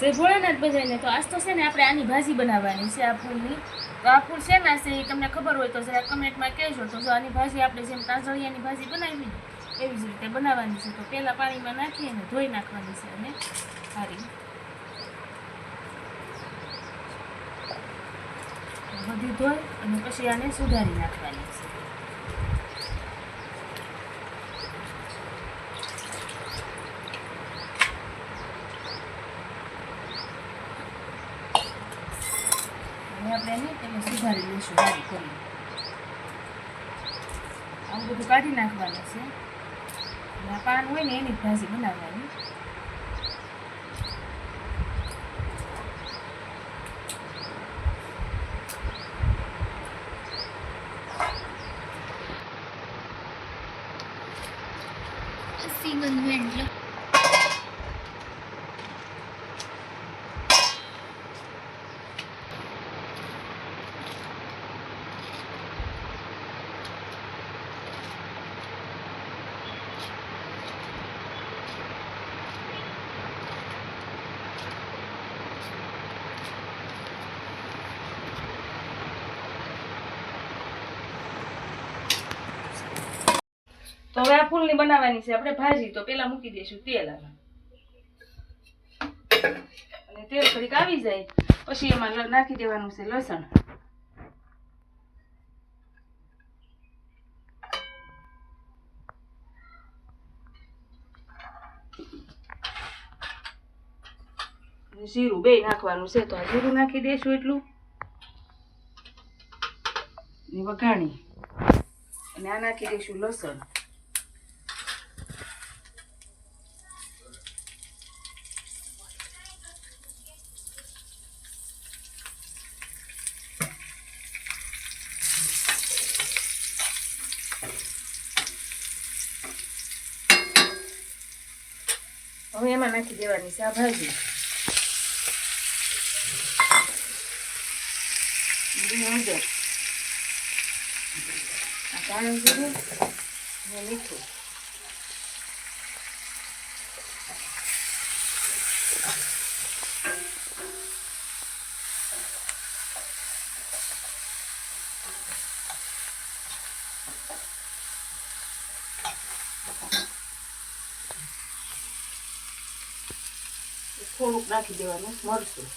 જય ભોળાનાથ બધાને. તો આજ તો છે ને આપણે આની ભાજી બનાવવાની છે, આ ફૂલની. તો આ ફૂલ છે ને એ તમને ખબર હોય તો જરા કમેન્ટમાં કહેજો. તો જો આની ભાજી આપણે જેમ તાંજળિયાની ભાજી બનાવી ને એવી જ રીતે બનાવવાની છે. તો પહેલાં પાણીમાં નાખી અને ધોઈ નાખવાની છે અને સારી બધી ધોઈ અને પછી આને સુધારી નાખવાની છે. આપણે એને તેને સુધારી લઈશું સારી કરી. આવું બધું કાઢી નાખવાનું છે. આ પાન હોય ને એની જ ભાજી બનાવવાની. તો હવે આ ફૂલની બનાવવાની છે આપણે ભાજી. તો પેલા મૂકી દઈશું તેલ આમાં, અને તેલ થોડીક આવી જાય પછી એમાં નાખી દેવાનું છે લસણ. જીરું બે નાખવાનું છે. તો આ જીરું નાખી દઈશું એટલું વઘાણી, અને આ નાખી દઈશું લસણ. હવે એમાં નાખી દેવાની છે આ ભાજી. હળદર, આ ધાણા જીરું અને મીઠું. થોડુંક નાખી દેવાનું મરચું.